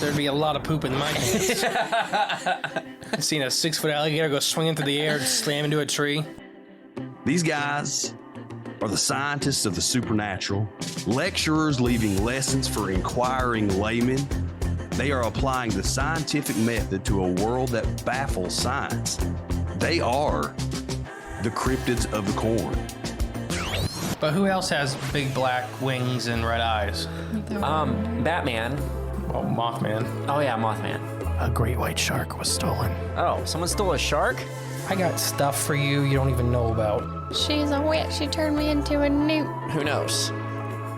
There'd be a lot of poop in my pants. I've seen a 6-foot alligator go swinging through the air and slam into a tree. These guys are the scientists of the supernatural, lecturers leaving lessons for inquiring laymen. They are applying the scientific method to a world that baffles science. They are the cryptids of the corn. But who else has big black wings and red eyes? Batman. Oh, Mothman. Oh yeah, Mothman. A great white shark was stolen. Oh, someone stole a shark? I got stuff for you don't even know about. She's a witch. She turned me into a newt. Who knows?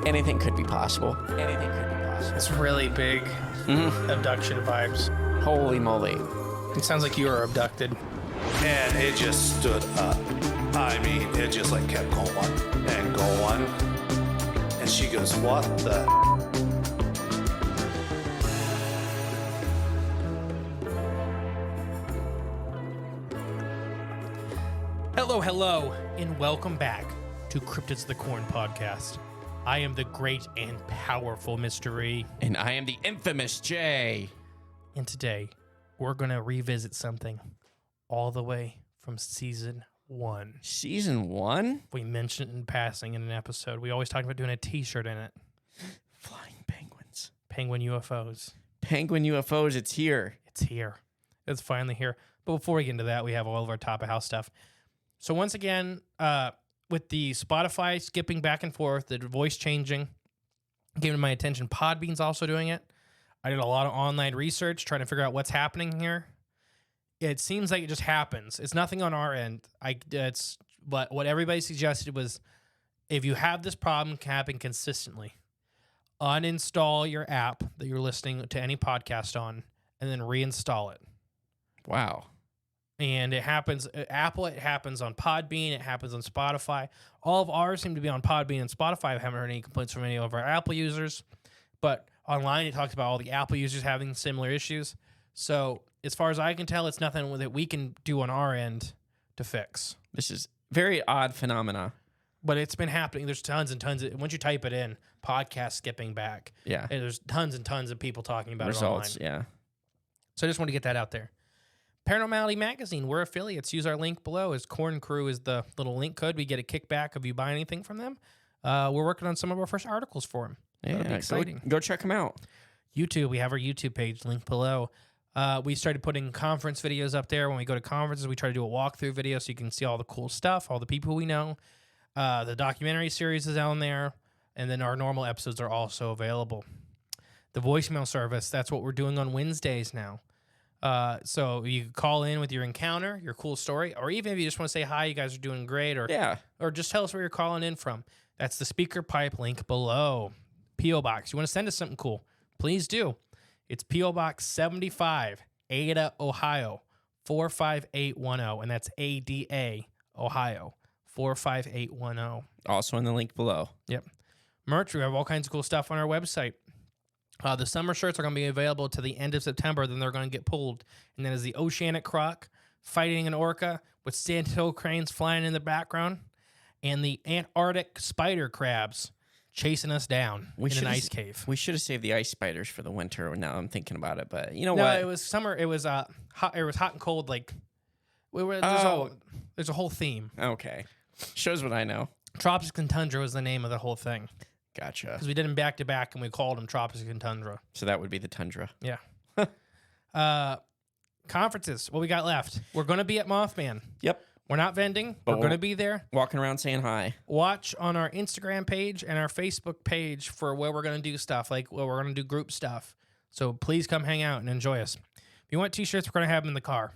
Anything could be possible. Anything could be possible. It's really big abduction vibes. Holy moly. It sounds like you were abducted. And it just stood up. I mean, it just like kept going and going. And she goes, what the? Hello, and welcome back to Cryptids of the Corn podcast. I am the great and powerful Mystery. And I am the infamous Jay. And today, we're going to revisit something all the way from season 1. Season 1? We mentioned it in passing in an episode. We always talked about doing a t-shirt in it. Flying penguins. Penguin UFOs. Penguin UFOs, it's here. It's here. It's finally here. But before we get into that, we have all of our top of house stuff. So once again, with the Spotify skipping back and forth, the voice changing, giving my attention, Podbean's also doing it. I did a lot of online research trying to figure out what's happening here. It seems like it just happens. It's nothing on our end. But what everybody suggested was, if you have this problem happen consistently, uninstall your app that you're listening to any podcast on, and then reinstall it. Wow. And it happens, Apple, it happens on Podbean, it happens on Spotify. All of ours seem to be on Podbean and Spotify. I haven't heard any complaints from any of our Apple users. But online, it talks about all the Apple users having similar issues. So as far as I can tell, it's nothing that we can do on our end to fix. This is very odd phenomena. But it's been happening. There's tons and tons. Once you type it in, podcast skipping back. Yeah. And there's tons and tons of people talking about results, it online. Yeah. So I just want to get that out there. Paranormality Magazine, we're affiliates. Use our link below. As Corn Crew is the little link code. We get a kickback if you buy anything from them. We're working on some of our first articles for them. Yeah, That'll be exciting. Go check them out. YouTube, we have our YouTube page, link below. We started putting conference videos up there. When we go to conferences, we try to do a walkthrough video so you can see all the cool stuff, all the people we know. The documentary series is on there, and then our normal episodes are also available. The voicemail service, that's what we're doing on Wednesdays now. So you can call in with your encounter, your cool story, or even if you just want to say hi, you guys are doing great, or just tell us where you're calling in from. That's the speaker pipe link below. P.O. Box. You want to send us something cool? Please do. It's P.O. Box 75, Ada, Ohio, 45810, and that's ADA, Ohio, 45810. Also in the link below. Yep. Merch, we have all kinds of cool stuff on our website. The summer shirts are going to be available to the end of September, then they're going to get pulled. And that is the Oceanic Croc fighting an orca with sandhill cranes flying in the background, and the Antarctic spider crabs chasing us down in an ice cave. We should have saved the ice spiders for the winter. Now I'm thinking about it, but you know what? No, it was summer. It was hot. It was hot and cold. Like there's a whole theme. Okay, shows what I know. Tropics and Tundra was the name of the whole thing. Gotcha. Because we did them back to back, and we called them Tropics and Tundra. So that would be the Tundra. Yeah. Conferences. What we got left? We're going to be at Mothman. Yep. We're not vending. We're going to be there. Walking around saying hi. Watch on our Instagram page and our Facebook page for where we're going to do stuff, like where we're going to do group stuff. So please come hang out and enjoy us. If you want t-shirts, we're going to have them in the car.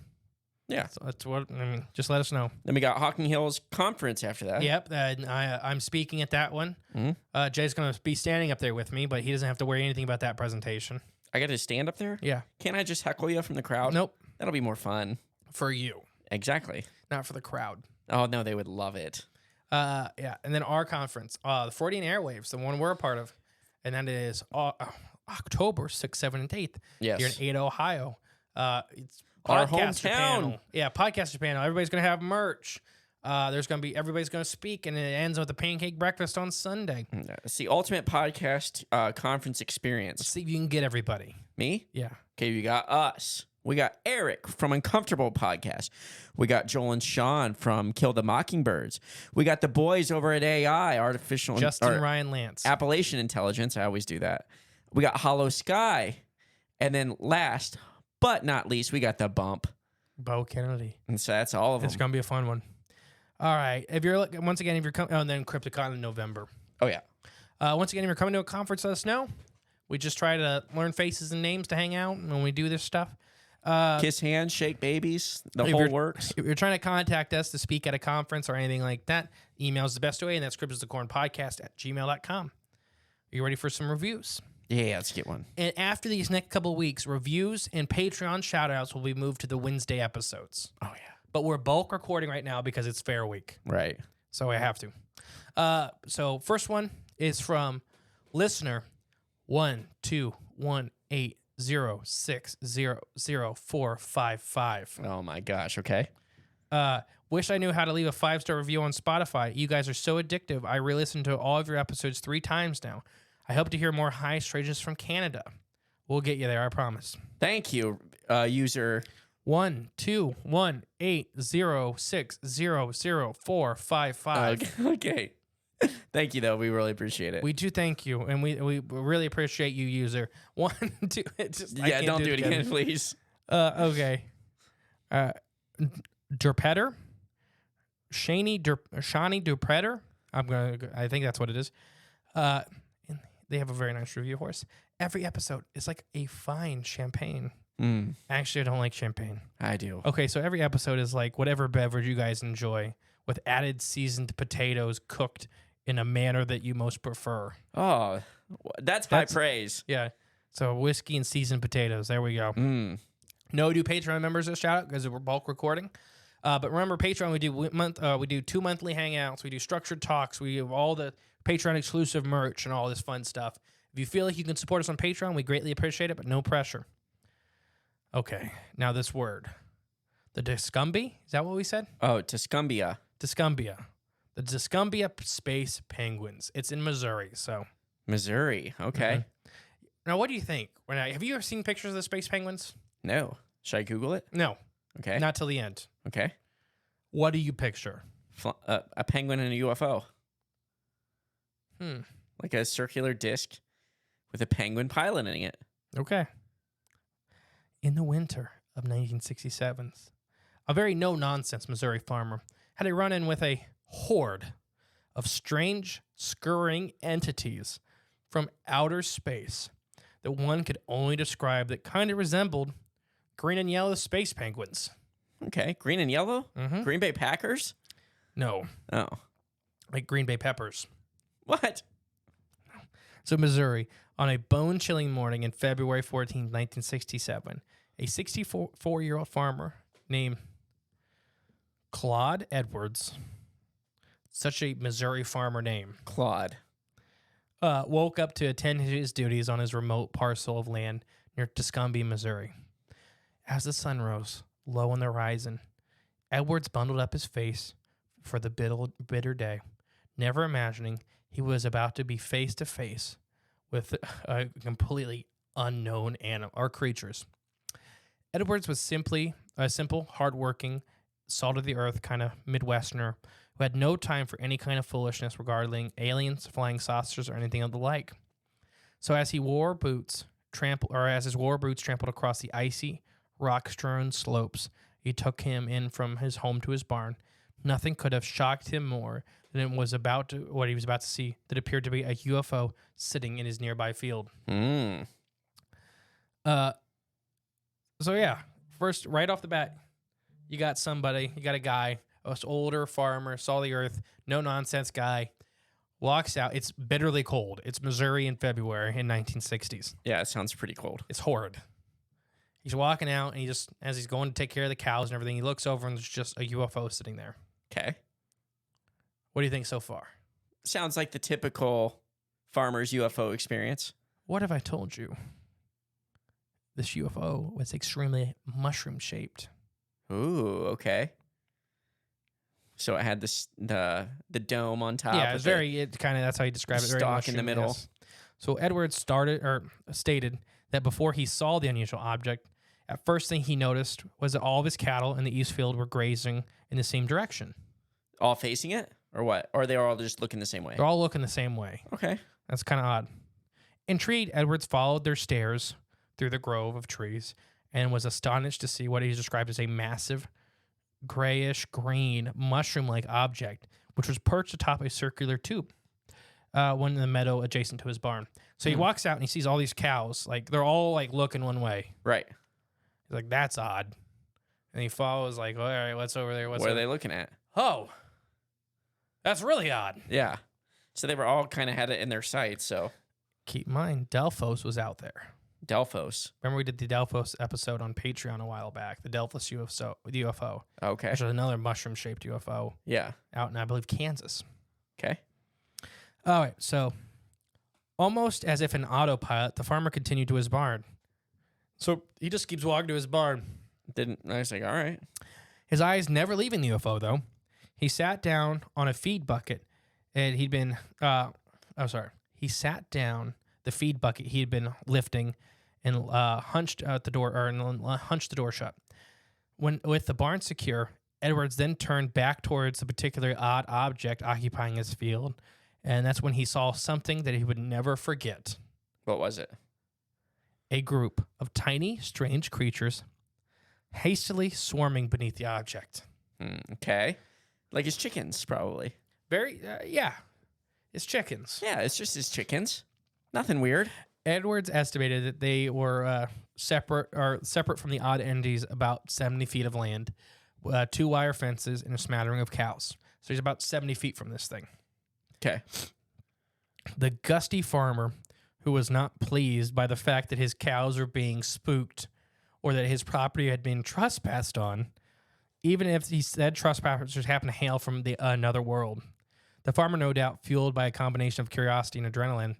Yeah. So that's what, just let us know. Then we got Hocking Hills Conference after that. Yep. I'm speaking at that one. Mm-hmm. Jay's going to be standing up there with me, but he doesn't have to worry anything about that presentation. I got to stand up there? Yeah. Can't I just heckle you from the crowd? Nope. That'll be more fun. For you. Exactly. Not for the crowd. Oh, no, they would love it. Yeah. And then our conference, the Freudian Airwaves, the one we're a part of. And that is October 6th, 7th, and 8th. Yes. Here in Ada, Ohio. It's our podcaster hometown. Panel. Yeah, podcaster panel. Everybody's going to have merch. Everybody's gonna speak, and it ends with a pancake breakfast on Sunday. It's the ultimate podcast conference Let's experience. see if you can get everybody. Me? Yeah. Okay, we got us. We got Eric from Uncomfortable Podcast. We got Joel and Sean from Kill the Mockingbirds. We got the boys over at AI, Justin, Ryan, Lance. Appalachian Intelligence. I always do that. We got Hollow Sky. And then last but not least, we got the Bump. Bo Kennedy. And so that's all of them. It's gonna be a fun one. All right. If you're coming, and then Crypticon in November. Oh, yeah. Once again, if you're coming to a conference, let us know. We just try to learn faces and names to hang out when we do this stuff. Kiss hands, shake babies, the if whole you're- works. If you're trying to contact us to speak at a conference or anything like that, email is the best way, and that's cryptidsthecornpodcast@gmail.com. Are you ready for some reviews? Yeah, let's get one. And after these next couple weeks, reviews and Patreon shout-outs will be moved to the Wednesday episodes. Oh, yeah. But we're bulk recording right now because it's Fair Week. Right. So I have to. So first one is from listener 12180600455. Oh, my gosh. Okay. Wish I knew how to leave a 5-star review on Spotify. You guys are so addictive. I re-listened to all of your episodes 3 times now. I hope to hear more high strangeness from Canada. We'll get you there, I promise. Thank you, user. 12180600455. Okay. Thank you, though. We really appreciate it. We do thank you, and we really appreciate you, user. 1, 2. I yeah, can't don't do it again, please. Okay. Derpetter, Shani Derpetter. I think that's what it is. And they have a very nice review for us. Every episode is like a fine champagne. Actually, I don't like champagne. I do. Okay, so every episode is like whatever beverage you guys enjoy, with added seasoned potatoes cooked in a manner that you most prefer. Oh, that's high praise. Yeah. So whiskey and seasoned potatoes. There we go. No do Patreon members a shout out because we're bulk recording. But remember, Patreon, we do 2 monthly hangouts. We do structured talks. We have all the Patreon exclusive merch and all this fun stuff. If you feel like you can support us on Patreon, we greatly appreciate it, but no pressure. Okay, now this word. The Tuscumbia? Is that what we said? Oh, Tuscumbia. Tuscumbia. The Tuscumbia space penguins. It's in Missouri, so. Missouri. Okay. Now, what do you think? Have you ever seen pictures of the space penguins? No. Should I Google it? No. Okay. Not till the end. Okay. What do you picture? A penguin and a UFO. Hmm. Like a circular disc with a penguin piloting it. Okay. In the winter of 1967, a very no-nonsense Missouri farmer had a run-in with a horde of strange, scurrying entities from outer space that one could only describe that kind of resembled green and yellow space penguins. Okay. Green and yellow? Mhm. Green Bay Packers? No, Oh. like Green Bay peppers. What? So, Missouri, on a bone-chilling morning in February 14, 1967, a 64-year-old farmer named Claude Edwards, such a Missouri farmer name, Claude. woke up to attend to his duties on his remote parcel of land near Tuscumbia, Missouri. As the sun rose low on the horizon, Edwards bundled up his face for the bitter day, never imagining he was about to be face to face with a completely unknown animal or creatures. Edwards was simply a simple, hardworking, salt of the earth kind of Midwesterner who had no time for any kind of foolishness regarding aliens, flying saucers, or anything of the like. So as his war boots trampled across the icy, rock-strewn slopes, he took him in from his home to his barn. Nothing could have shocked him more than what he was about to see that appeared to be a UFO sitting in his nearby field. Mm. So yeah, first, right off the bat, you got a guy, an older farmer, saw the earth, no nonsense guy, walks out. It's bitterly cold. It's Missouri in February in 1960s. Yeah, it sounds pretty cold. It's horrid. He's walking out, and as he's going to take care of the cows and everything, he looks over and there's just a UFO sitting there. Okay. What do you think so far? Sounds like the typical farmer's UFO experience. What have I told you? This UFO was extremely mushroom-shaped. Ooh, okay. So it had the dome on top. Yeah, it's that's how you describe it. Very stalk in the mushroom, middle. yes. So Edwards stated that before he saw the unusual object, at first thing he noticed was that all of his cattle in the east field were grazing in the same direction. All facing it? Or what? Or they were all just looking the same way? They're all looking the same way. Okay. That's kind of odd. Intrigued, Edwards followed their stairs through the grove of trees and was astonished to see what he described as a massive grayish-green mushroom-like object, which was perched atop a circular tube one in the meadow adjacent to his barn. So he walks out and he sees all these cows. Like, they're all, like, looking one way. Right. He's like, that's odd. And he follows, like, all right, what's over there? What are they looking at? Oh, that's really odd. Yeah. So they were all kind of had it in their sights, so. Keep in mind, Delphos was out there. Delphos. Remember we did the Delphos episode on Patreon a while back, the Delphos UFO, Okay. which is another mushroom-shaped UFO Yeah. out in, I believe, Kansas. Okay. All right, so almost as if an autopilot, the farmer continued to his barn. So he just keeps walking to his barn. I was like, all right. His eyes never leaving the UFO, though. He sat down on a feed bucket, and he sat down the feed bucket he had been lifting and hunched out the door, hunched the door shut. With the barn secure, Edwards then turned back towards the particular odd object occupying his field, and that's when he saw something that he would never forget. What was it? A group of tiny, strange creatures hastily swarming beneath the object. Okay. Like his chickens, probably. Yeah. It's chickens. Yeah, it's just his chickens. Nothing weird. Edwards estimated that they were separate from the odd entities about 70 feet of land, 2 wire fences, and a smattering of cows. So he's about 70 feet from this thing. Okay. The gusty farmer, who was not pleased by the fact that his cows were being spooked or that his property had been trespassed on, even if he said trespassers happened to hail from another world. The farmer, no doubt fueled by a combination of curiosity and adrenaline,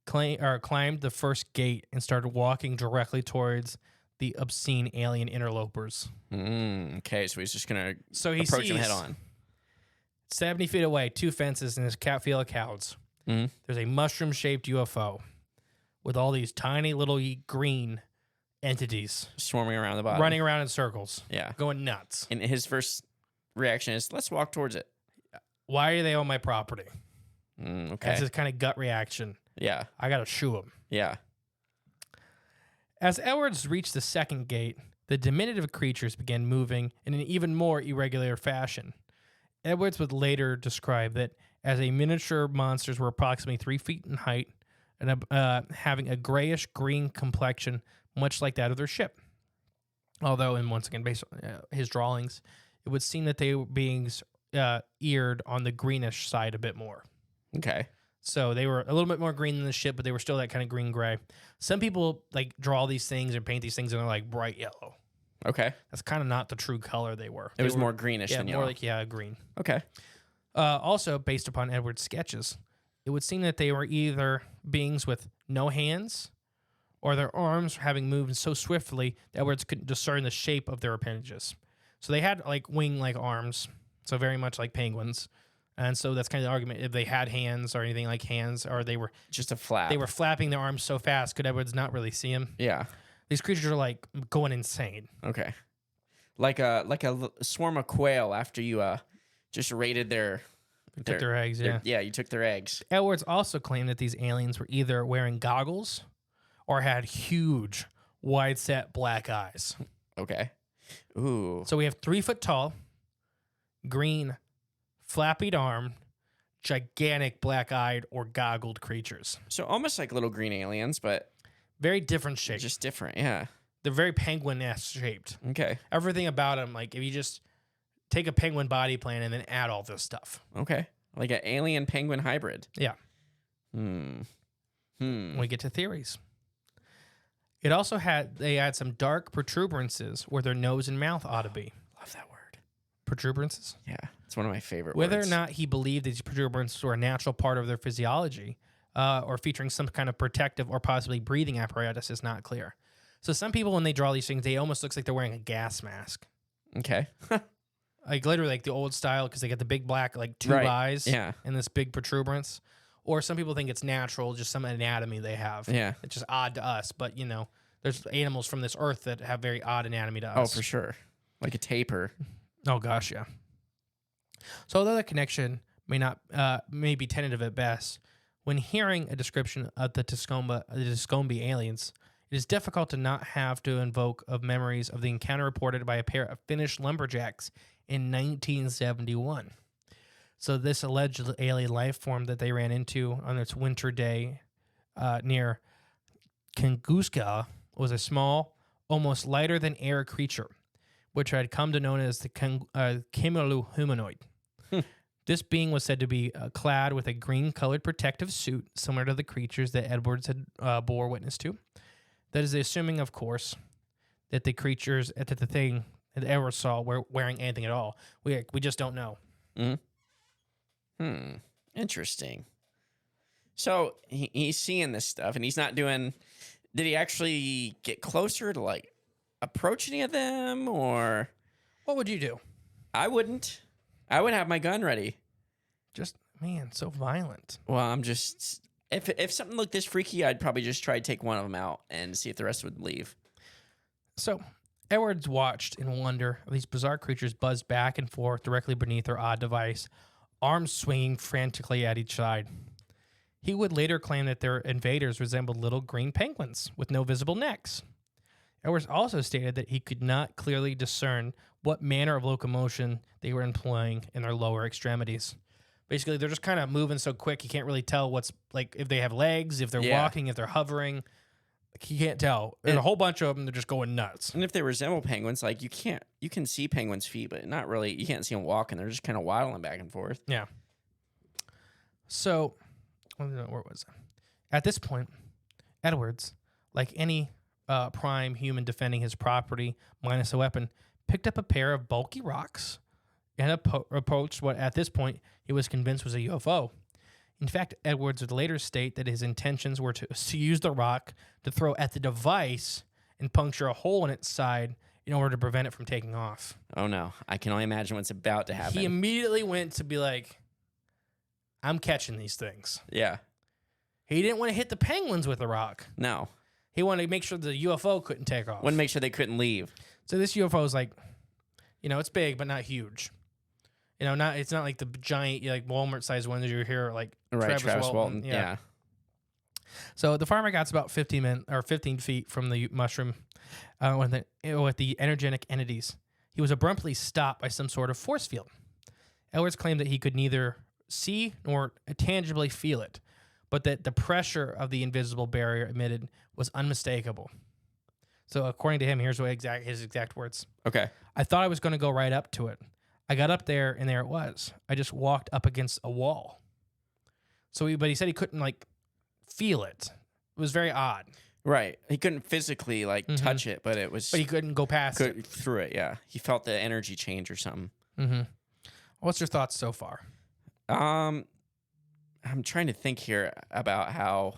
climbed the first gate and started walking directly towards the obscene alien interlopers. Okay, so he's just going to he approach sees them head on. 70 feet away, 2 fences and his field of cows. There's a mushroom-shaped UFO with all these tiny little green entities Swarming around the bottom. running around in circles. Yeah. Going nuts. And his first reaction is, let's walk towards it. Why are they on my property? Okay. That's his kind of gut reaction. Yeah. I got to shoo them. Yeah. As Edwards reached the second gate, the diminutive creatures began moving in an even more irregular fashion. Edwards would later describe that as a miniature monsters were approximately 3 feet in height and having a grayish-green complexion, much like that of their ship. Although, and once again, based on his drawings, it would seem that they were being eared on the greenish side a bit more. Okay. So they were a little bit more green than the ship, but they were still that kind of green-gray. Some people like draw these things or paint these things and they're like bright yellow. Okay. That's kind of not the true color they were. It was more greenish yeah, than more yellow. like green. Okay. Also, based upon Edward's sketches, it would seem that they were either beings with no hands or their arms having moved so swiftly that Edwards couldn't discern the shape of their appendages. So they had like wing-like arms, so very much like penguins. And so that's kind of the argument. If they had hands or anything like hands, or they were Just a flap. they were flapping their arms so fast, could Edwards not really see them? Yeah. These creatures are like going insane. Okay. Like a swarm of quail after you just raided their Took their eggs, yeah. Yeah, you took their eggs. Edwards also claimed that these aliens were either wearing goggles or had huge, wide-set black eyes. Okay. Ooh. So we have 3 foot tall, green, flappied armed, gigantic black-eyed or goggled creatures. So almost like little green aliens, but Very different shapes. just different. Yeah. They're very penguin-esque shaped. Okay. Everything about them, like if you just take a penguin body plan and then add all this stuff. Okay. Like an alien penguin hybrid. Yeah. Hmm. When we get to theories. They had some dark protuberances where their nose and mouth ought to be. Love that word. Protuberances? Yeah. It's one of my favorite Whether words. or not he believed these protuberances were a natural part of their physiology or featuring some kind of protective or possibly breathing apparatus is not clear. So some people, when they draw these things, they almost looks like they're wearing a gas mask. Okay. like literally like the old style because they got the big black like tube Right. eyes, Yeah. and this big protuberance. Or some people think it's natural, just some anatomy they have. Yeah. It's just odd to us, but you know, there's animals from this earth that have very odd anatomy to Oh, us. for sure. Like a tapir. Oh gosh, yeah. So although the connection may be tentative at best, when hearing a description of the Tuscumbia aliens, it is difficult to not have to invoke of memories of the encounter reported by a pair of Finnish lumberjacks in 1971. So this alleged alien life form that they ran into on its winter day near Tunguska was a small, almost lighter than air creature, which had come to known as the Kimelu humanoid. This being was said to be clad with a green-colored protective suit, similar to the creatures that Edwards had bore witness to. That is assuming, of course, that the creatures, that the thing that Edwards saw were wearing anything at all. We just don't know. Interesting. So he's seeing this stuff, and he's not doing. Did he actually get closer to like approach any of them, or What would you do? I wouldn't. I would have my gun ready. Just, man, so violent. Well, I'm just if something looked this freaky, I'd probably just try to take one of them out and see if the rest would leave. So, Edwards watched in wonder as these bizarre creatures buzzed back and forth directly beneath their odd device, arms swinging frantically at each side. He would later claim that their invaders resembled little green penguins with no visible necks. Edwards also stated that he could not clearly discern what manner of locomotion they were employing in their lower extremities. Basically, they're just kind of moving so quick you can't really tell what's like if they have legs, if they're walking, if they're hovering. Like, you can't tell. There's a whole bunch of them. They're just going nuts. And if they resemble penguins, like you can see penguins' feet, but not really. You can't see them walking. They're just kind of waddling back and forth. Yeah. So, where was I? At this point, Edwards, like any prime human defending his property minus a weapon, picked up a pair of bulky rocks and approached what at this point he was convinced was a UFO. In fact, Edwards would later state that his intentions were to use the rock to throw at the device and puncture a hole in its side in order to prevent it from taking off. Oh no, I can only imagine what's about to happen. He immediately went to be like, I'm catching these things. Yeah. He didn't want to hit the penguins with a rock. No. He wanted to make sure the UFO couldn't take off. Want to make sure they couldn't leave. So this UFO is like, it's big, but not huge. It's not like the giant, like Walmart-sized ones you hear, like Right, Travis Walton. Yeah. So the farmer got about 15 feet from the mushroom with the energetic entities. He was abruptly stopped by some sort of force field. Edwards claimed that he could neither see nor tangibly feel it, but that the pressure of the invisible barrier emitted was unmistakable. So according to him, here's his exact words. Okay. I thought I was going to go right up to it. I got up there, and there it was. I just walked up against a wall. But he said he couldn't, like, feel it. It was very odd. Right. He couldn't physically, touch it, but it was... But he couldn't go past it. Through it, yeah. He felt the energy change or something. Mm-hmm. What's your thoughts so far? I'm trying to think here about how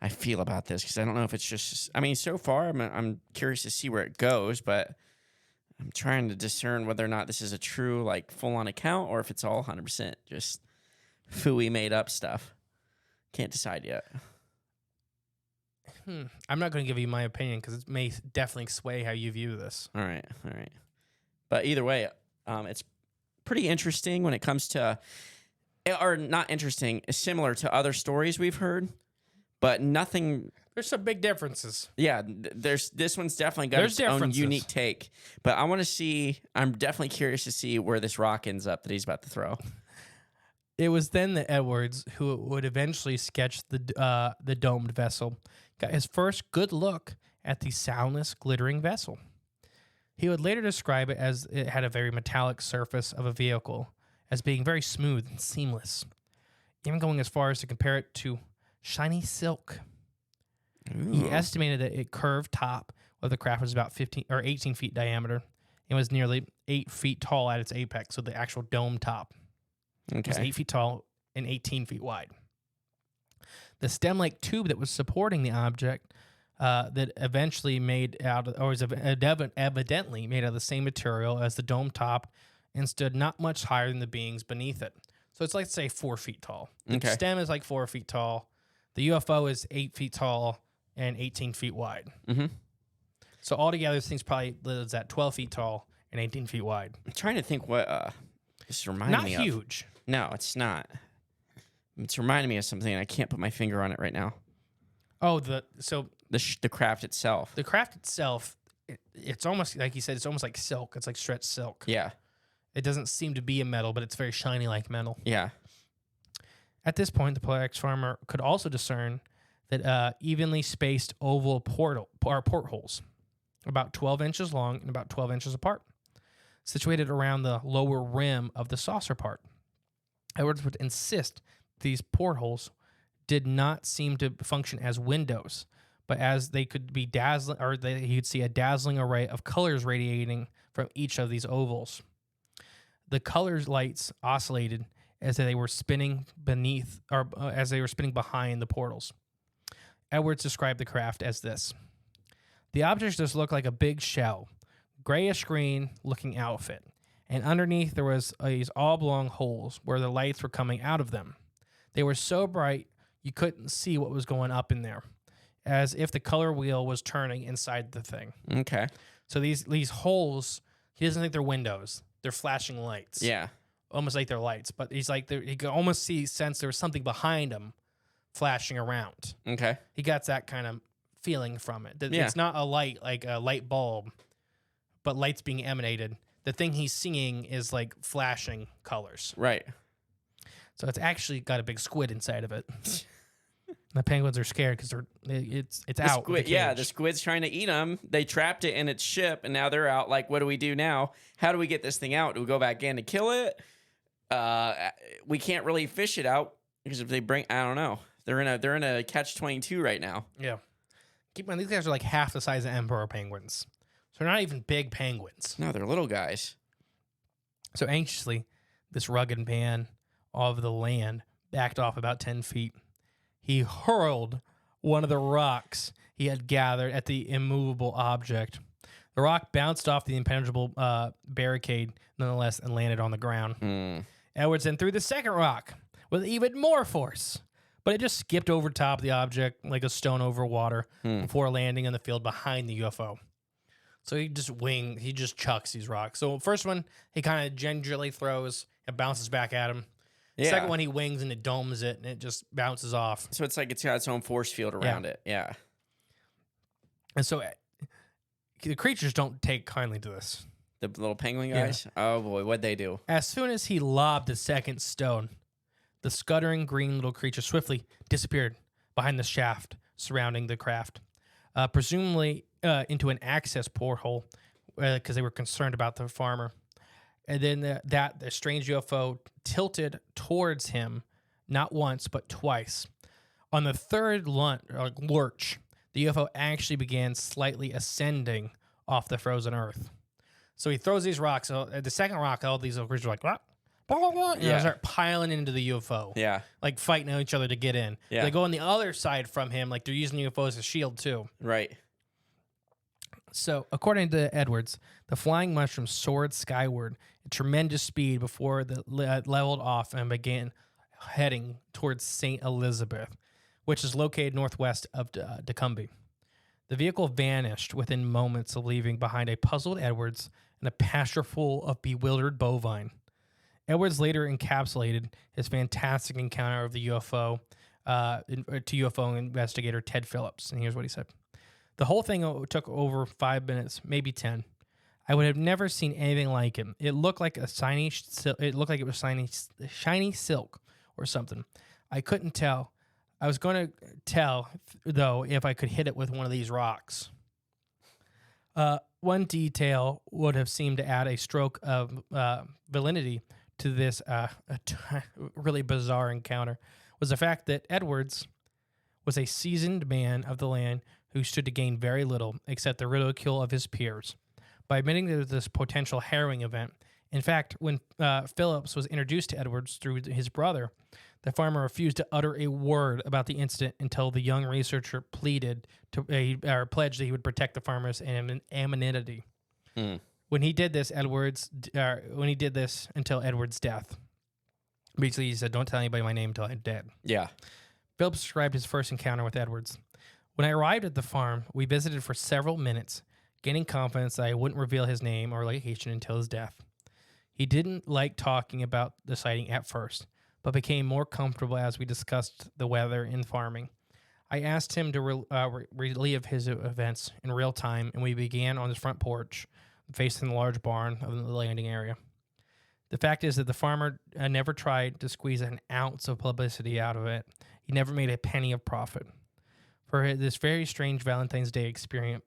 I feel about this, because I don't know if it's just... I mean, so far, I'm curious to see where it goes, but... I'm trying to discern whether or not this is a true, full-on account or if it's all 100% just phooey made-up stuff. Can't decide yet. I'm not going to give you my opinion because it may definitely sway how you view this. All right. But either way, it's pretty interesting when it comes to... Or not interesting, similar to other stories we've heard, but nothing... There's some big differences. Yeah, this one's definitely got its own unique take. But I want to see, I'm definitely curious to see where this rock ends up that he's about to throw. It was then that Edwards, who would eventually sketch the domed vessel, got his first good look at the soundless, glittering vessel. He would later describe it as it had a very metallic surface of a vehicle, as being very smooth and seamless, even going as far as to compare it to shiny silk. Ooh. He estimated that its curved top of the craft was about 15 or 18 feet diameter and was nearly 8 feet tall at its apex, so the actual dome top was 8 feet tall and 18 feet wide. The stem-like tube that was supporting the object that eventually made out of, or was evidently made out of the same material as the dome top and stood not much higher than the beings beneath it. So it's like, say, 4 feet tall. The Okay. stem is like 4 feet tall. The UFO is 8 feet tall and 18 feet wide. Mm-hmm. So altogether, this thing's probably is at 12 feet tall and 18 feet wide. I'm trying to think what this reminded Not me of. huge. No, it's not. It's reminding me of something, and I can't put my finger on it right now. Oh, The craft itself. the craft itself, it's almost like you said. It's almost like silk. It's like stretched silk. Yeah. It doesn't seem to be a metal, but it's very shiny like metal. Yeah. At this point, the Polaris farmer could also discern that evenly spaced oval portholes, about 12 inches long and about 12 inches apart, situated around the lower rim of the saucer part. Edwards would insist these portholes did not seem to function as windows, but as they could be dazzling, or he could see a dazzling array of colors radiating from each of these ovals. The colors lights oscillated as they were spinning beneath, or as they were spinning behind the portals. Edwards described the craft as this: the objects just looked like a big shell, grayish green looking outfit, and underneath there was these oblong holes where the lights were coming out of them. They were so bright you couldn't see what was going up in there, as if the color wheel was turning inside the thing. Okay. So these holes, he doesn't think they're windows; they're flashing lights. Yeah. Almost like they're lights, but he's like he could almost sense there was something behind him, flashing around. Okay. He got that kind of feeling from it. That Yeah. It's not a light like a light bulb, but lights being emanated. The thing he's seeing is like flashing colors. Right. So it's actually got a big squid inside of it. The penguins are scared because it's The out. squid, the yeah, cage. the squid's trying to eat them. They trapped it in its ship, and now they're out. Like, what do we do now? How do we get this thing out? Do we go back in to kill it? We can't really fish it out because if they bring, I don't know. They're in a catch-22 right now. Yeah. Keep in mind, these guys are like half the size of emperor penguins. So they're not even big penguins. No, they're little guys. So anxiously, this rugged man of the land backed off about 10 feet. He hurled one of the rocks he had gathered at the immovable object. The rock bounced off the impenetrable barricade, nonetheless, and landed on the ground. Edwards then threw the second rock with even more force, but it just skipped over top of the object like a stone over water before landing on the field behind the UFO. So he just chucks these rocks. So first one, he kind of gingerly throws, it bounces back at him. Yeah. Second one, he wings and it domes it, and it just bounces off. So it's like it's got its own force field around it. Yeah. And so the creatures don't take kindly to this. The little penguin guys? Oh, boy. What'd they do? As soon as he lobbed the second stone, the scuttering green little creature swiftly disappeared behind the shaft surrounding the craft, presumably into an access porthole because they were concerned about the farmer. And then the strange UFO tilted towards him not once, but twice. On the third lurch, the UFO actually began slightly ascending off the frozen earth. So he throws these rocks. So at the second rock, all these little creatures are like, blah, blah, blah, blah, and they start piling into the UFO. Yeah. Like fighting each other to get in. Yeah. They go on the other side from him, like they're using the UFO as a shield too. Right. So, according to Edwards, the flying mushroom soared skyward at tremendous speed before it leveled off and began heading towards St. Elizabeth, which is located northwest of Tuscumbia. The vehicle vanished within moments of leaving behind a puzzled Edwards and a pasture full of bewildered bovine. Edwards later encapsulated his fantastic encounter of the UFO to UFO investigator Ted Phillips, and here's what he said. The whole thing took over 5 minutes, maybe 10. I would have never seen anything like it. It looked like it was shiny silk or something. I couldn't tell. I was going to tell, though, if I could hit it with one of these rocks. One detail would have seemed to add a stroke of validity to this really bizarre encounter was the fact that Edwards was a seasoned man of the land who stood to gain very little except the ridicule of his peers. By admitting to this potential harrowing event, in fact, when Phillips was introduced to Edwards through his brother, the farmer refused to utter a word about the incident until the young researcher pledged that he would protect the farmer's anonymity. When he did this, until Edward's death. Basically, he said, "Don't tell anybody my name until I'm dead." Yeah. Phillips described his first encounter with Edwards. When I arrived at the farm, we visited for several minutes, gaining confidence that I wouldn't reveal his name or location until his death. He didn't like talking about the sighting at first, but became more comfortable as we discussed the weather and farming. I asked him to relive his events in real time, and we began on his front porch, facing the large barn of the landing area. The fact is that the farmer never tried to squeeze an ounce of publicity out of it. He never made a penny of profit. For this very strange Valentine's Day experience,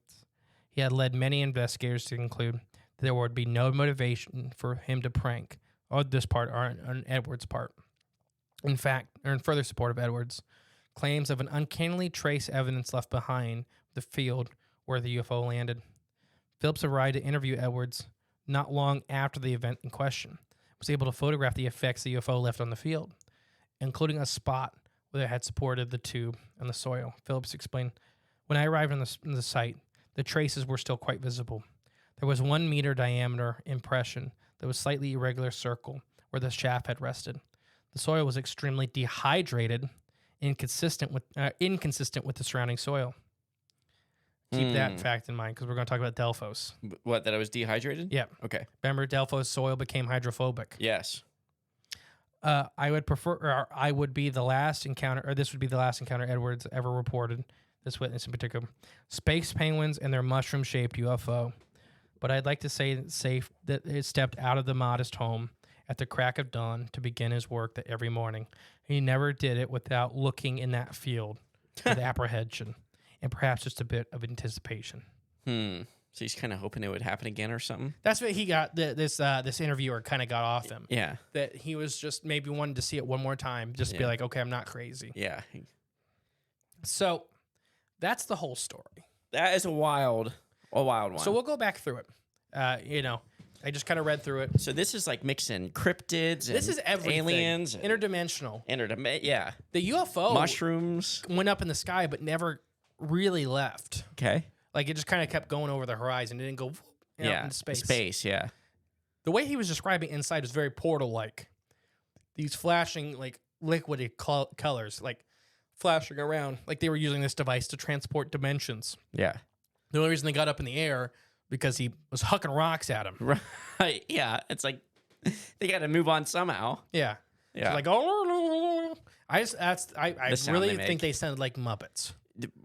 he had led many investigators to conclude that there would be no motivation for him to prank on this part or on Edwards' part. In fact, or in further support of Edwards' claims of an uncannily trace evidence left behind the field where the UFO landed. Phillips arrived to interview Edwards not long after the event in question, was able to photograph the effects the UFO left on the field, including a spot where it had supported the tube on the soil. Phillips explained, "When I arrived on the site, the traces were still quite visible. There was 1 meter diameter impression that was slightly irregular circle where the shaft had rested. The soil was extremely dehydrated, inconsistent with the surrounding soil." Keep that fact in mind because we're going to talk about Delphos. What, that I was dehydrated? Yeah. Okay. Remember, Delphos soil became hydrophobic. Yes. I would prefer, or I would be the last encounter, or this would be the last encounter Edwards ever reported, this witness in particular, space penguins and their mushroom-shaped UFO. But I'd like to say that it stepped out of the modest home at the crack of dawn to begin his work that every morning. He never did it without looking in that field with apprehension and perhaps just a bit of anticipation. So he's kind of hoping it would happen again or something? That's what he got, this interviewer kind of got off him. Yeah. That he was just maybe wanted to see it one more time, just to be like, okay, I'm not crazy. Yeah. So that's the whole story. That is a wild one. So we'll go back through it. I just kind of read through it. So this is like mixing cryptids and This is everything. aliens. And Interdimensional. yeah. The UFO Mushrooms. went up in the sky, but never really left. Okay. Like, it just kind of kept going over the horizon. It didn't go out into space. Space, yeah. The way he was describing inside was very portal-like. These flashing, like, liquidy colors, like, flashing around. Like, they were using this device to transport dimensions. Yeah. The only reason they got up in the air because he was hucking rocks at him. Right. Yeah. It's like they got to move on somehow. Yeah. Yeah. Like, oh, I really think they sounded like Muppets.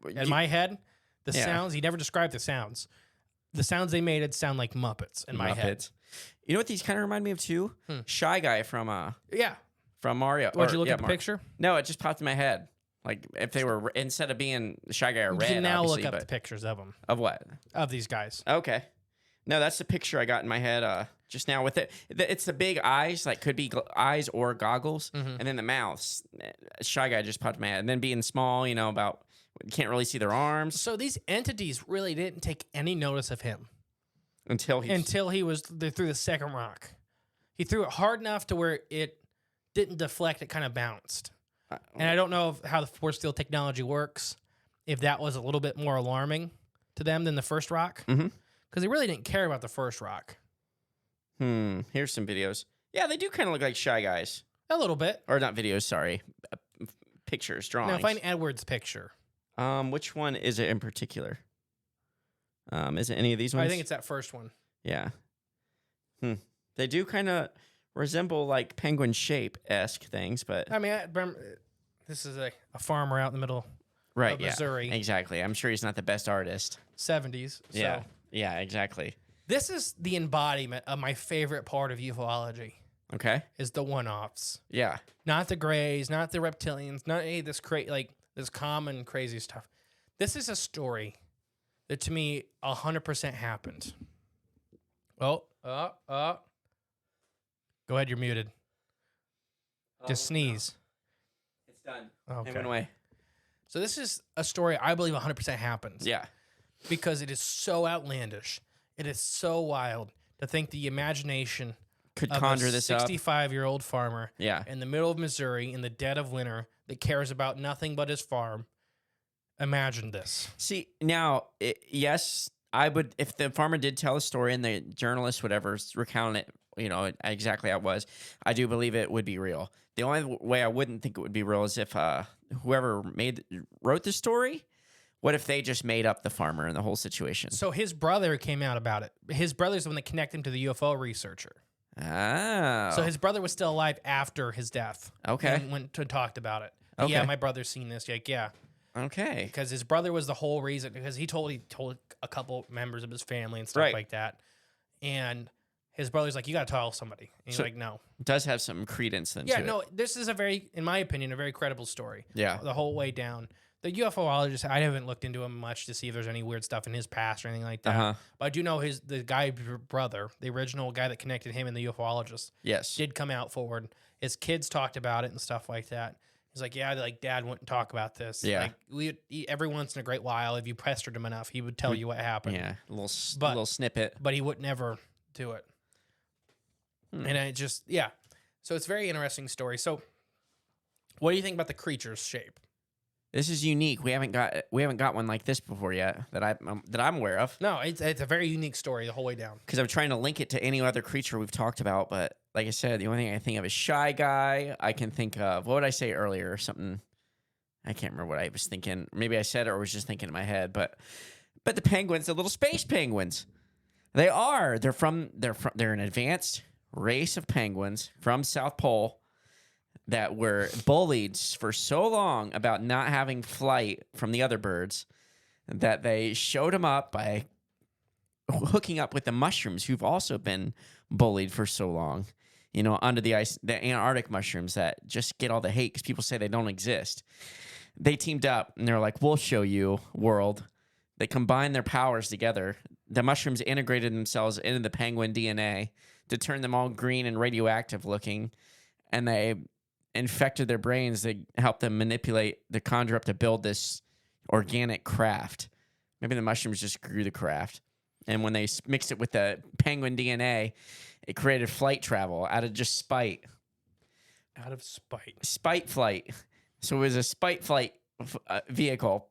In my head, the sounds, he never described the sounds. The sounds they made it sound like Muppets in my head. You know what these kind of remind me of too? Shy Guy from Mario. Did you look at the picture? No, it just popped in my head. Like if they were, instead of being Shy Guy or Red, you can now look up the pictures of them. Of what? Of these guys. Okay. No, that's the picture I got in my head just now with it. It's the big eyes, like could be eyes or goggles, and then the mouths. Shy Guy just popped in my head. And then being small, about can't really see their arms. So these entities really didn't take any notice of him until they threw the second rock. He threw it hard enough to where it didn't deflect; it kind of bounced. And I don't know how the force field technology works. If that was a little bit more alarming to them than the first rock, because they really didn't care about the first rock. Here's some videos. Yeah, they do kind of look like Shy Guys. A little bit, or not videos. Sorry, pictures, drawings. Now find Edward's picture. Which one is it in particular? Is it any of these ones? I think it's that first one. Yeah. They do kind of resemble like penguin shape-esque things, but I mean, this is a farmer out in the middle of Missouri. Yeah, exactly. I'm sure he's not the best artist. 70s. Yeah. Yeah, exactly. This is the embodiment of my favorite part of ufology. Okay. Is the one-offs. Yeah. Not the grays, not the reptilians, not any of this this common crazy stuff. This is a story that to me 100% happened. Go ahead, you're muted. Just sneeze. No. It's done. Okay. It went away. So this is a story I believe 100% happened. Yeah. Because it is so outlandish. It is so wild to think the imagination could of conjure this up. 65-year-old farmer Yeah. in the middle of Missouri in the dead of winter that cares about nothing but his farm. Imagine this. See, now, yes, I would, if the farmer did tell a story and the journalist, whatever, recounted it, exactly how it was, I do believe it would be real. The only way I wouldn't think it would be real is if whoever wrote the story, what if they just made up the farmer and the whole situation? So his brother came out about it. His brother's the one that connected him to the UFO researcher. Oh. So his brother was still alive after his death. Okay. And went and talked about it. Okay. Yeah, my brother's seen this. Like, yeah. Okay. Because his brother was the whole reason. Because he told a couple members of his family and stuff Right. like that. And his brother's like, you got to tell somebody. And he's So- like, no. It does have some credence then Yeah, to no, it. this is in my opinion, a very credible story. Yeah. The whole way down. The UFOologist, I haven't looked into him much to see if there's any weird stuff in his past or anything like that. Uh-huh. But I do know the guy's brother, the original guy that connected him and the UFOologist, Yes. did come out forward. His kids talked about it and stuff like that. He's like, yeah, like Dad wouldn't talk about this. Yeah. Like every once in a great while, if you pestered him enough, he would tell you what happened. Yeah. A little, But- little snippet. But he would never do it. And I just, yeah. So it's a very interesting story. So what do you think about the creature's shape? This is unique. We haven't got one like this before yet that I'm aware of. No, it's a very unique story the whole way down. Because I'm trying to link it to any other creature we've talked about, but like I said, the only thing I think of is Shy Guy. I can think of, what did I say earlier? Something, I can't remember what I was thinking. Maybe I said it or was just thinking in my head, but the penguins, the little space penguins, they're an advanced race of penguins from South Pole that were bullied for so long about not having flight from the other birds that they showed them up by hooking up with the mushrooms who've also been bullied for so long, under the ice, the Antarctic mushrooms that just get all the hate because people say they don't exist. They teamed up and they're like, we'll show you, world. They combined their powers together. The mushrooms integrated themselves into the penguin DNA to turn them all green and radioactive looking, and they infected their brains. They helped them conjure up to build this organic craft. Maybe the mushrooms just grew the craft. And when they mixed it with the penguin DNA, it created flight travel out of just spite. Out of spite. Spite flight. So it was a spite flight vehicle.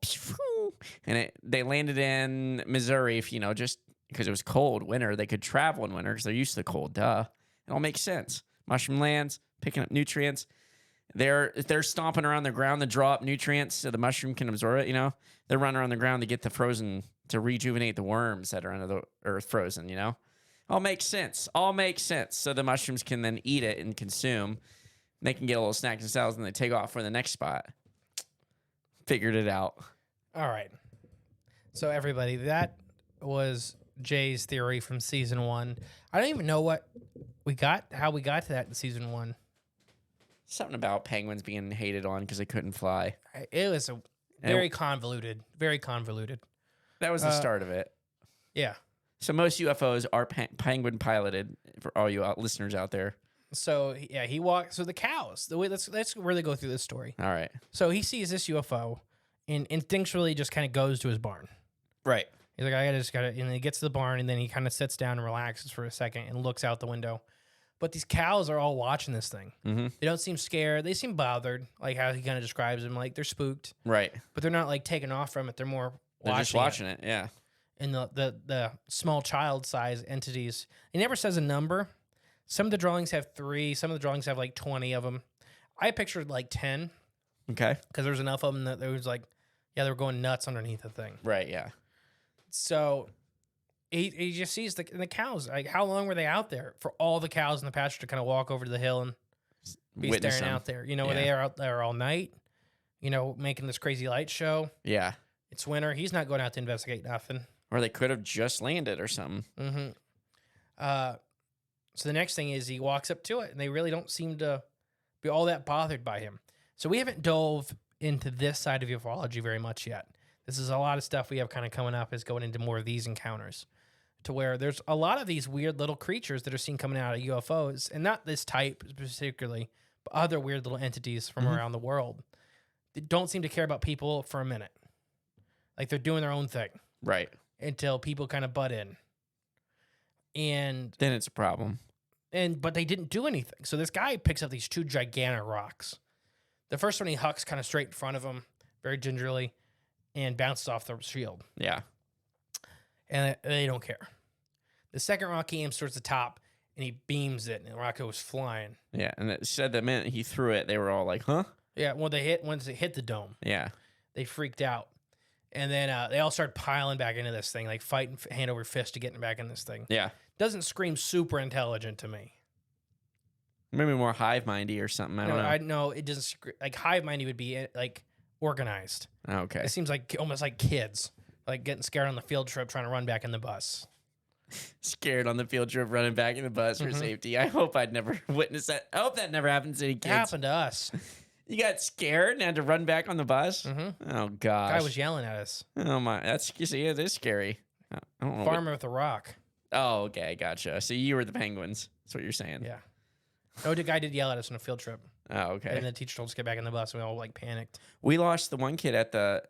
And they landed in Missouri, just because it was cold winter. They could travel in winter because they're used to the cold. Duh. It all makes sense. Mushroom lands, picking up nutrients. They're stomping around the ground to draw up nutrients so the mushroom can absorb it, They're running around the ground to get the frozen, to rejuvenate the worms that are under the earth frozen, All makes sense. So the mushrooms can then eat it and consume. They can get a little snack themselves and they take off for the next spot. Figured it out. All right. So everybody, that was Jay's theory from season 1. I don't even know how we got to that in season 1. Something about penguins being hated on because they couldn't fly. It was very convoluted. Very convoluted. That was the start of it. Yeah. So most UFOs are penguin piloted for all you listeners out there. So yeah, he walked. So the cows. Let's really go through this story. All right. So he sees this UFO, and instinctually just kind of goes to his barn. Right. He's like, I just gotta. And then he gets to the barn, and then he kind of sits down and relaxes for a second and looks out the window. But these cows are all watching this thing. Mm-hmm. They don't seem scared. They seem bothered, like how he kind of describes them. Like they're spooked, Right. but they're not like taking off from it. They're more They're just watching it. Yeah. And the small child size entities. It never says a number. Some of the drawings have 3. Some of the drawings have like 20 of them. I pictured like 10 Okay. because there was enough of them that there was like, yeah, they were going nuts underneath the thing. Right. Yeah. So he just sees the cows. Like, how long were they out there for all the cows in the pasture to kind of walk over to the hill and be Witness staring them. out there? Yeah. They are out there all night, making this crazy light show. Yeah. It's winter. He's not going out to investigate nothing. Or they could have just landed or something. Mm-hmm. So the next thing is he walks up to it, and they really don't seem to be all that bothered by him. So we haven't dove into this side of ufology very much yet. This is a lot of stuff we have kind of coming up is going into more of these encounters, to where there's a lot of these weird little creatures that are seen coming out of UFOs, and not this type particularly, but other weird little entities from around the world that don't seem to care about people for a minute. Like they're doing their own thing Right. until people kind of butt in. And Then it's a problem. but they didn't do anything. So this guy picks up these 2 gigantic rocks. The first one he hucks kind of straight in front of him, very gingerly, and bounces off the shield. Yeah. and they don't care. The second rock he aims towards the top, and he beams it, and the rock goes flying. Yeah, and it said the minute he threw it, they were all like, huh? Yeah, once it hit the dome, Yeah. they freaked out. And then they all started piling back into this thing, like fighting hand over fist to get back in this thing. Yeah. Doesn't scream super intelligent to me. Maybe more hive mindy or something. I don't know. I know it doesn't like hive mindy would be like organized. Okay. It seems like almost like kids, like getting scared on the field trip trying to run back in the bus. Scared on the field trip running back in the bus for safety. I hope I'd never witness that. I hope that never happens to any It kids. happened to us. You got scared and had to run back on the bus? Oh, gosh. Guy was yelling at us. Oh, my. That's, you see, it is scary. I don't know. Farmer with a rock. Oh, okay. Gotcha. So you were the Penguins. That's what you're saying. Yeah. No, the guy did yell at us on a field trip. Oh, okay. And the teacher told us to get back in the bus, and we all like panicked. We lost the one kid at the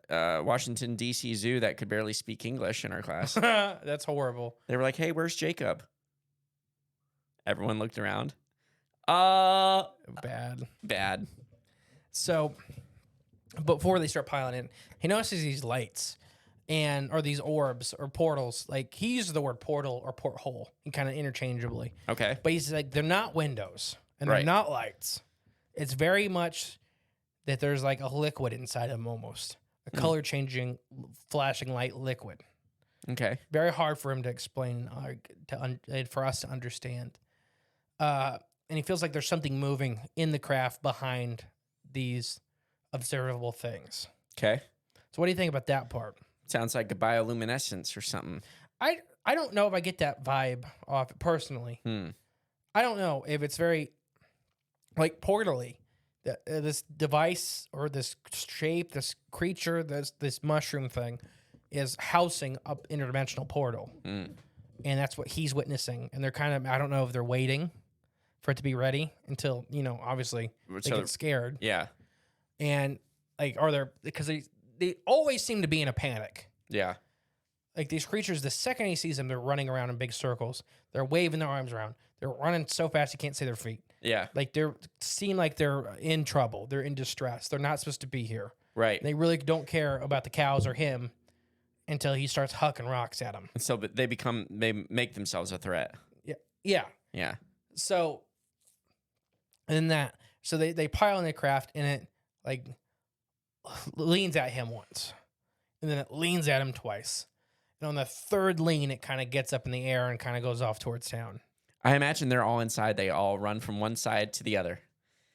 Washington, D.C. Zoo that could barely speak English in our class. That's horrible. They were like, hey, where's Jacob? Everyone looked around. Bad. So, before they start piling in, he notices these lights or these orbs or portals. Like, he uses the word portal or porthole kind of interchangeably. Okay. But he's like, they're not windows and they're Right. not lights. It's very much that there's like a liquid inside of them almost. A color changing, flashing light liquid. Okay. Very hard for him to explain, for us to understand. And he feels like there's something moving in the craft behind these observable things. Okay. So what do you think about that part? Sounds like a bioluminescence or something. I don't know if I get that vibe off it personally. I don't know if it's very like portally. This device or this shape, this creature, this mushroom thing is housing up interdimensional portal. And that's what he's witnessing. And they're kind of, I don't know if they're waiting for it to be ready until, obviously they get scared. Yeah. And like, because they always seem to be in a panic. Yeah. Like these creatures, the second he sees them, they're running around in big circles. They're waving their arms around. They're running so fast you can't see their feet. Yeah. Like seem like they're in trouble. They're in distress. They're not supposed to be here. Right. They really don't care about the cows or him until he starts hucking rocks at them. And so they make themselves a threat. Yeah. Yeah. Yeah. So, they pile in the craft and it like leans at him once. And then it leans at him twice. And on the third lean, it kind of gets up in the air and kind of goes off towards town. I imagine they're all inside. They all run from one side to the other.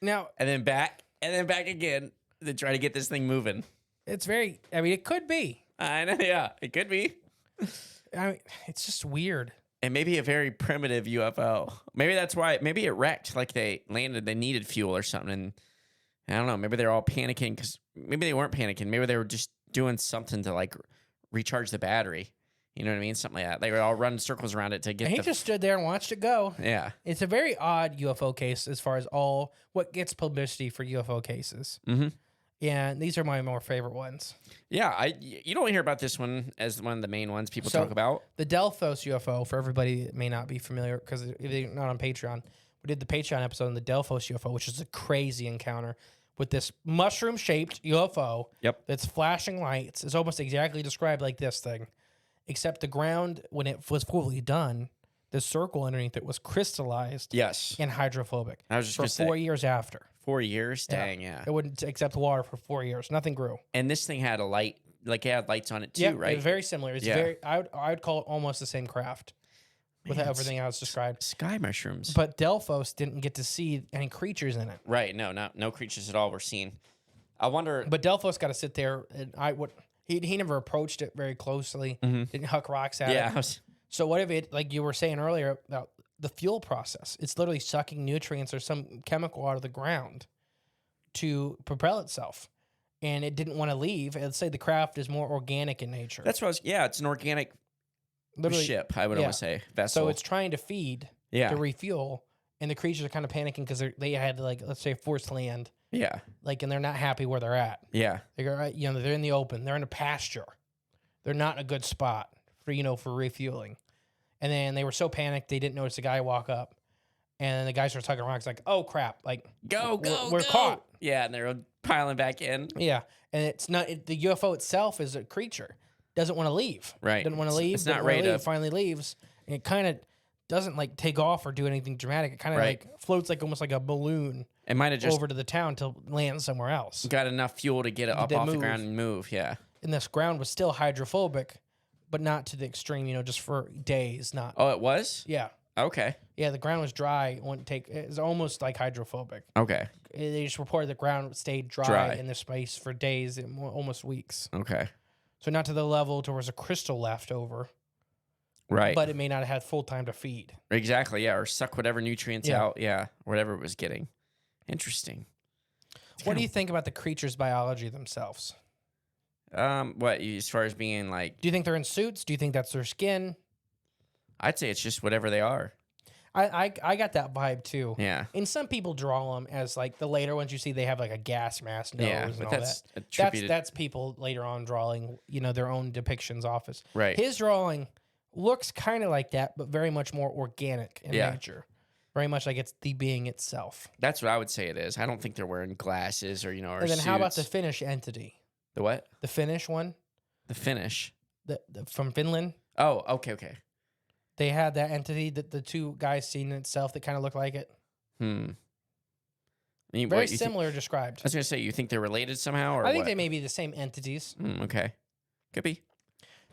Now, And then back again to try to get this thing moving. it could be. I know, yeah. It could be. It's just weird. And maybe a very primitive UFO. Maybe that's why. Maybe it wrecked. Like they landed, they needed fuel or something. And I don't know. Maybe they're all panicking because maybe they weren't panicking. Maybe they were just doing something to like recharge the battery. You know what I mean? Something like that. They would all run circles around it to get. And he just stood there and watched it go. Yeah. It's a very odd UFO case as far as what gets publicity for UFO cases. Mm-hmm. And these are my more favorite ones. Yeah, you don't hear about this one as one of the main ones people talk about. The Delphos UFO, for everybody that may not be familiar, because if they're not on Patreon, we did the Patreon episode on the Delphos UFO, which is a crazy encounter with this mushroom-shaped UFO that's flashing lights. It's almost exactly described like this thing, except the ground, when it was fully done, the circle underneath it was crystallized and hydrophobic. I was just for gonna say. 4 years after. 4 years? Dang, yeah. It wouldn't accept water for 4 years. Nothing grew. And this thing had a light, like it had lights on it too, right? It's very similar. It's very. I would call it almost the same craft, with everything else described. Sky mushrooms. But Delphos didn't get to see any creatures in it. Right? No creatures at all were seen. I wonder. But Delphos got to sit there, and he never approached it very closely. Didn't huck rocks at it. So what if it, like you were saying earlier about the fuel process? It's literally sucking nutrients or some chemical out of the ground to propel itself. And it didn't want to leave. Let's say the craft is more organic in nature. That's what it's an organic ship, I would almost say. Vessel. So it's trying to feed to refuel. And the creatures are kind of panicking because they had, like, let's say, forced land. Yeah. Like, and they're not happy where they're at. Yeah. They're in the open. They're in a pasture. They're not in a good spot for refueling. And then they were so panicked they didn't notice the guy walk up. And the guy starts tugging rocks like, oh crap, like we're caught. Yeah, and they're piling back in. Yeah. And it's not the UFO itself is a creature. doesn't want to leave. Right. Doesn't want to leave. It's not doesn't wanna ready to- leave, finally leaves, and it kind of doesn't like take off or do anything dramatic. It kind of Right. like floats like almost like a balloon It might have just over to the town to land somewhere else. got enough fuel to get it up They off the move. ground and move. Yeah. And this ground was still hydrophobic, but not to the extreme. Just for days. Not. Oh, it was? Yeah. Okay. Yeah. The ground was dry. It was almost like hydrophobic. Okay. They just reported the ground stayed dry in the space for days, and almost weeks. Okay. So not to the level to where there's a crystal left over, Right. but it may not have had full time to feed. Exactly. Yeah. Or suck whatever nutrients Yeah. out. Yeah. Whatever it was getting. Interesting. What do you think about the creatures' biology themselves? What as far as being like, Do you think they're in suits? Do you think that's their skin? I'd say it's just whatever they are. I got that vibe too. Yeah. And some people draw them as like the later ones you see, they have like a gas mask nose Yeah. and But all that's that. attributed. That's people later on drawing, their own depictions off us. Right. His drawing looks kind of like that, but very much more organic in Yeah. nature. Very much like it's the being itself. That's what I would say it is. I don't think they're wearing glasses or, or And then how about the suits. Finnish entity? The what? The Finnish one, The finish. the from Finland. Oh, okay. They had that entity that the two guys seen in itself that kind of looked like it. Very Very similar described. I was going to say, you think they're related somehow or I think what? they may be the same entities. Okay. Could be.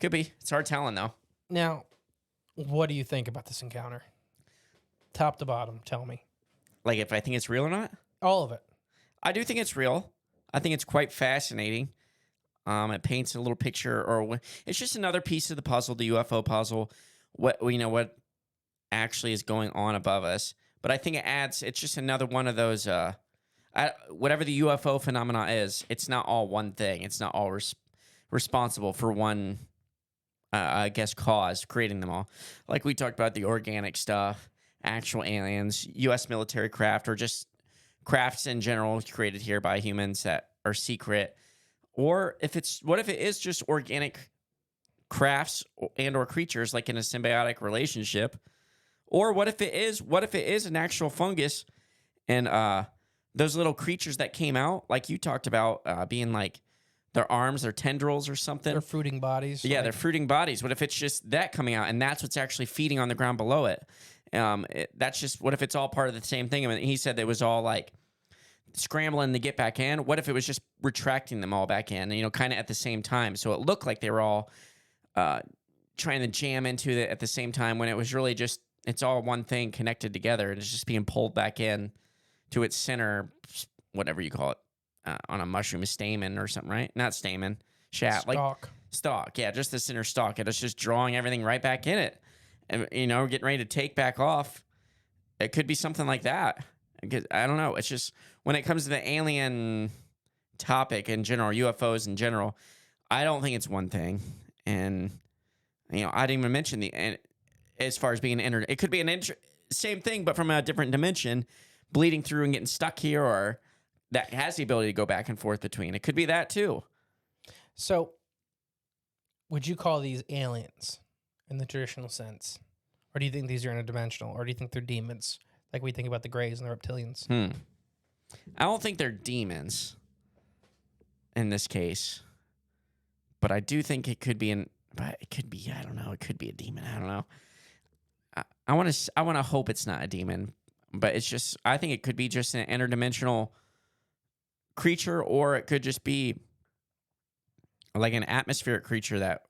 It's hard telling, though. Now, what do you think about this encounter? Top to bottom, tell me. Like, if I think it's real or not? All of it. I do think it's real. I think it's quite fascinating. It paints a little picture, or it's just another piece of the puzzle, the UFO puzzle. What actually is going on above us. But I think it's just another one of those, whatever the UFO phenomena is, it's not all one thing. It's not all responsible for one, cause, creating them all. Like we talked about the organic stuff, actual aliens, U.S. military craft, or just crafts in general created here by humans that are secret. Or what if it is just organic crafts and or creatures like in a symbiotic relationship? Or what if it is an actual fungus and those little creatures that came out, like you talked about, being like their arms, their tendrils or something. Their fruiting bodies. Yeah, their fruiting bodies. What if it's just that coming out and that's what's actually feeding on the ground below it? That's just, what if it's all part of the same thing? I mean, he said it was all like scrambling to get back in. What if it was just retracting them all back in, kind of at the same time? So it looked like they were all trying to jam into it at the same time when it was really just, it's all one thing connected together. And it's just being pulled back in to its center, whatever you call it, on a mushroom, a stamen or something, right? Not stamen, stalk. Yeah, just the center stalk. And it's just drawing everything right back in it. And, getting ready to take back off. It could be something like that. I don't know. It's just, when it comes to the alien topic in general, UFOs in general, I don't think it's one thing. And, I didn't even mention as far as being it could be same thing, but from a different dimension, bleeding through and getting stuck here, or that has the ability to go back and forth between. It could be that too. So, would you call these aliens in the traditional sense? Or do you think these are interdimensional? Or do you think they're demons? Like we think about the Greys and the reptilians. I don't think they're demons in this case. But I do think it could be I don't know. It could be a demon. I don't know. I want to hope it's not a demon, but it's just, I think it could be just an interdimensional creature, or it could just be like an atmospheric creature that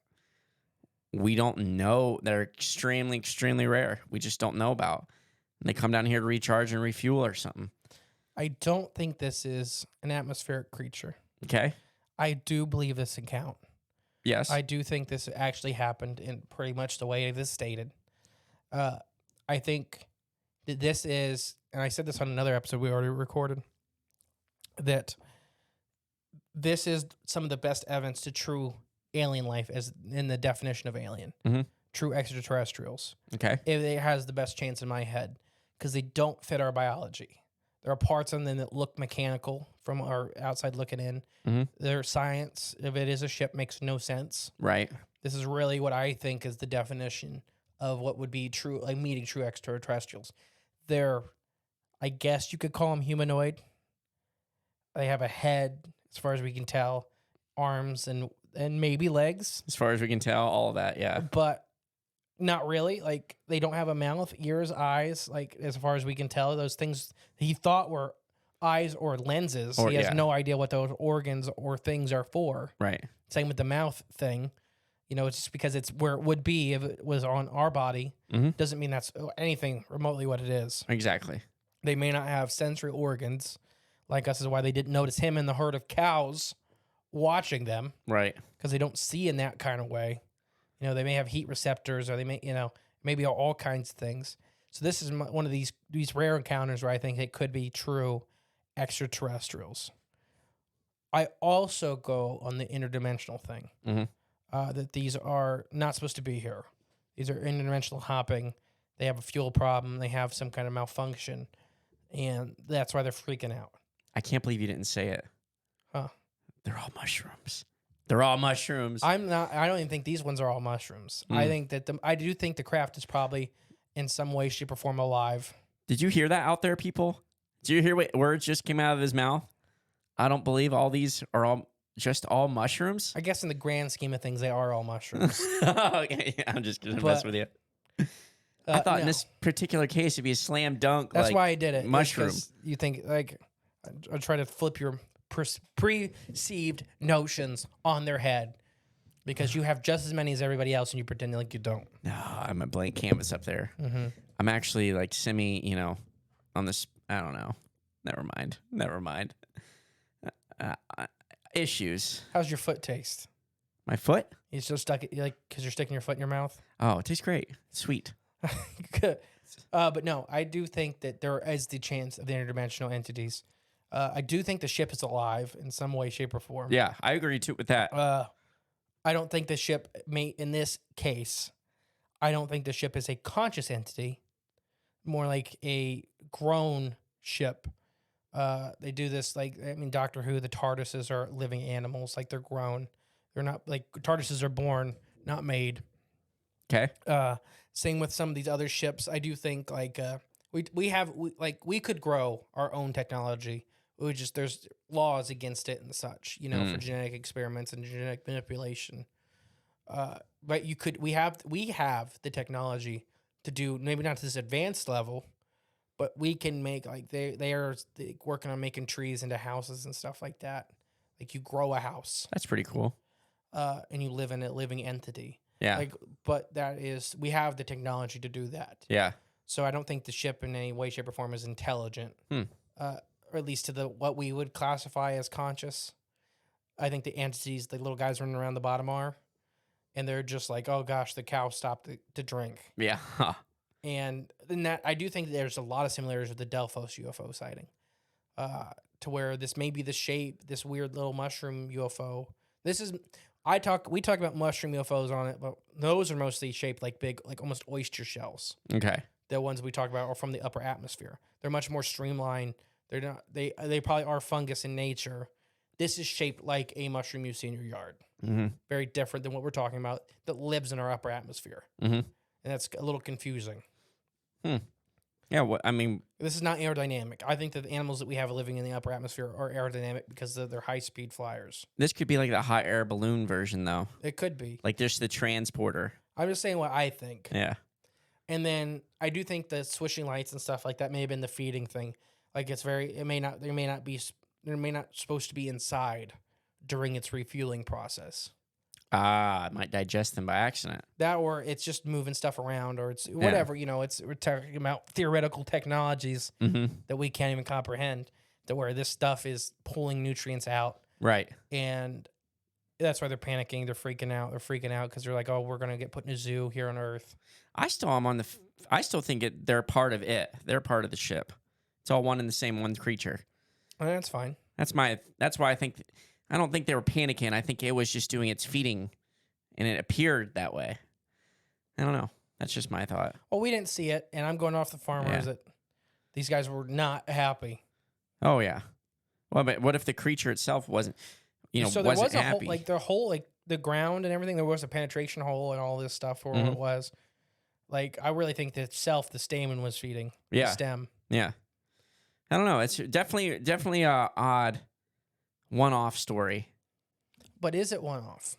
we don't know, that are extremely, extremely rare. We just don't know about. And they come down here to recharge and refuel or something. I don't think this is an atmospheric creature. Okay. I do believe this account. Yes. I do think this actually happened in pretty much the way it is stated. I think that this is, and I said this on another episode we already recorded, that this is some of the best evidence to true alien life as in the definition of alien. Mm-hmm. True extraterrestrials. Okay. It has the best chance in my head because they don't fit our biology. There are parts of them that look mechanical from our outside looking in. Mm-hmm. Their science, if it is a ship, makes no sense. Right. This is really what I think is the definition of what would be true, like meeting true extraterrestrials. They're, I guess you could call them humanoid. They have a head, as far as we can tell, arms, and and maybe legs, As far as we can tell, all of that, yeah. but not really. Like they don't have a mouth, ears, eyes. Like as far as we can tell, those things he thought were eyes or lenses. Or- he has yeah. no idea what those organs or things are for. Right. Same with the mouth thing. You know, it's just because it's where it would be if it was on our body. Mhm. Doesn't mean that's anything remotely what it is. Exactly. They may not have sensory organs like us, is why they didn't notice him in the herd of cows watching them, Right. because they don't see in that kind of way. You know, they may have heat receptors, or they may, maybe all kinds of things. So this is one of these rare encounters where I think it could be true extraterrestrials. I also go on the interdimensional thing. Mhm. That these are not supposed to be here. These are interdimensional hopping. They have a fuel problem. They have some kind of malfunction. And that's why they're freaking out. I can't believe you didn't say it. Huh. They're all mushrooms. They're all mushrooms. I don't even think these ones are all mushrooms. I think that I do think the craft is probably in some way, shape, or form alive. Did you hear that out there, people? Did you hear what words just came out of his mouth? I don't believe all these are all mushrooms. I guess in the grand scheme of things, they are all mushrooms. Okay, yeah, I'm just gonna mess But, with you. I thought in no. this particular case it'd be a slam dunk. That's like, why I did it. mushroom. 'Cause you think, like, I try to flip your perceived notions on their head, because you have just as many as everybody else and you pretend like you don't. No, I'm a blank canvas up there. Mm-hmm. I'm actually like on this. I don't know. Never mind. Issues. How's your foot taste? My foot? You still stuck it, like, because you're sticking your foot in your mouth? Oh, it tastes great. Sweet. Good. But no, I do think that there is the chance of the interdimensional entities. I do think the ship is alive in some way, shape, or form. Yeah, I agree too with that. I don't think the ship in this case, I don't think the ship is a conscious entity, more like a grown ship. They do this, like, Doctor Who, the TARDISes are living animals, like they're grown. They're not, like, TARDISes are born, not made. Okay. Same with some of these other ships. I do think, like, we could grow our own technology. We would just, there's laws against it and such, for genetic experiments and genetic manipulation. But we have the technology to do, maybe not to this advanced level, but we can make, like, they are working on making trees into houses and stuff like that. Like, you grow a house, That's pretty cool. and you live in a living entity. Yeah. Like, but we have the technology to do that. Yeah. So I don't think the ship in any way, shape, or form is intelligent, or at least to what we would classify as conscious. I think the entities, the little guys running around the bottom are, and they're just like, oh gosh, the cow stopped to drink. Yeah. And in that, I do think there's a lot of similarities with the Delphos UFO sighting, to where this may be the shape, this weird little mushroom UFO. We talk about mushroom UFOs on it, but those are mostly shaped like big, like almost oyster shells. Okay. The ones we talk about are from the upper atmosphere. They're much more streamlined. They're not. They probably are fungus in nature. This is shaped like a mushroom you see in your yard. Mm-hmm. Very different than what we're talking about that lives in our upper atmosphere. Mm-hmm. And that's a little confusing. Yeah. This is not aerodynamic. I think that the animals that we have living in the upper atmosphere are aerodynamic because they're high-speed flyers. This could be like the hot air balloon version, though. It could be. Like just the transporter. I'm just saying what I think. Yeah. And then I do think the swishing lights and stuff like that may have been the feeding thing. Like they're not supposed to be inside during its refueling process. It might digest them by accident. That, or it's just moving stuff around, or it's whatever, we're talking about theoretical technologies that we can't even comprehend, to where this stuff is pulling nutrients out. Right. And that's why they're panicking. They're freaking out. Because they're like, oh, we're going to get put in a zoo here on Earth. I still think they're part of it. They're part of the ship. It's all one and the same one creature. And that's fine. That's why I don't think they were panicking. I think it was just doing its feeding, and it appeared that way. I don't know. That's just my thought. Well, we didn't see it, and I'm going off the farmers that these guys were not happy. Oh yeah. Well, but what if the creature itself wasn't, so there wasn't was a happy? hole, the ground and everything. There was a penetration hole and all this stuff for what it was. Like, I really think that the stamen was feeding the stem. Yeah. I don't know. It's definitely a odd one-off story. But is it one-off?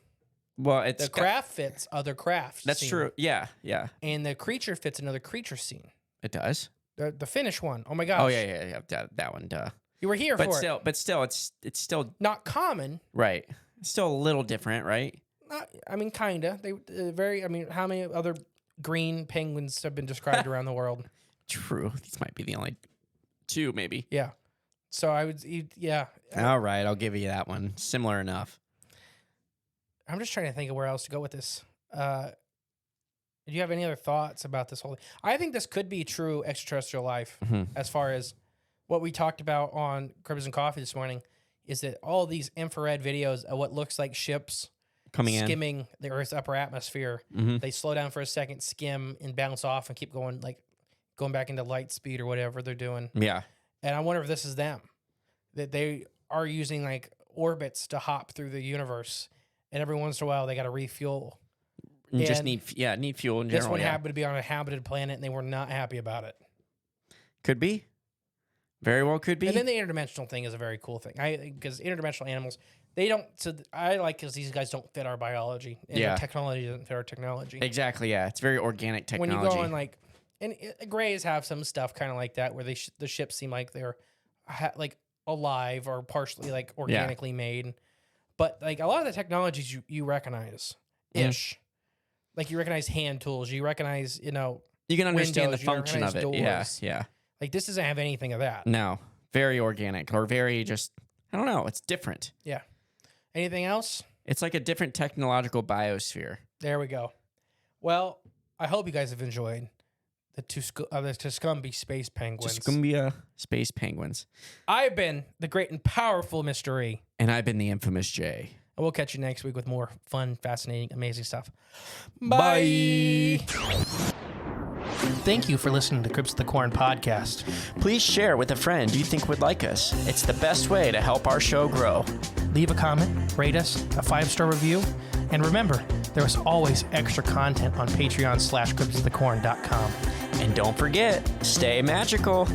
Well, it's The craft fits other crafts. That's scene. true. Yeah, yeah. And the creature fits another creature scene. It does. The Finnish one. Oh my gosh. Oh yeah. That one. Duh. You were here But for still, it. but still, it's still Not common. right. It's still a little different, right? Not, I mean, kinda. They very. I mean, how many other green penguins have been described around the world? True. These might be the only two, maybe. Yeah. So I would. Yeah. All right, I'll give you that one. Similar enough. I'm just trying to think of where else to go with this. Do you have any other thoughts about this whole thing? I think this could be true extraterrestrial life, as far as what we talked about on Cryptids and Coffee this morning, is that all these infrared videos of what looks like ships Coming in. skimming the Earth's upper atmosphere. They slow down for a second, skim, and bounce off and keep going, like going back into light speed or whatever they're doing. Yeah. And I wonder if this is them, that they are using like orbits to hop through the universe, and every once in a while they got to refuel. You just And need fuel in This general. one yeah. happened to be on a habited planet, and they were not happy about it. Could be. Very well could be. And then the interdimensional thing is a very cool thing. Because interdimensional animals, they don't. So I like because these guys don't fit our biology, and Yeah. their technology doesn't fit our technology. Exactly, yeah. It's very organic technology. When you go on like, and Greys have some stuff kind of like that, where the ships seem like they're like alive or partially like organically made, but like a lot of the technologies you recognize ish. Like you recognize hand tools, you recognize, you can understand windows, the function of it. doors. Yeah, yeah. Like this doesn't have anything of that. No, very organic or very just, I don't know. It's different. Yeah. Anything else? It's like a different technological biosphere. There we go. Well, I hope you guys have enjoyed the Tuscumbia space penguins. Tuscumbia space penguins. I've been the great and powerful Mr. E. And I've been the infamous Jay. And we'll catch you next week with more fun, fascinating, amazing stuff. Bye. Thank you for listening to Crypts of the Corn podcast. Please share with a friend you think would like us. It's the best way to help our show grow. Leave a comment, rate us, a 5-star review, and remember, there is always extra content on Patreon/cryptsofthecorn.com. And don't forget, stay magical.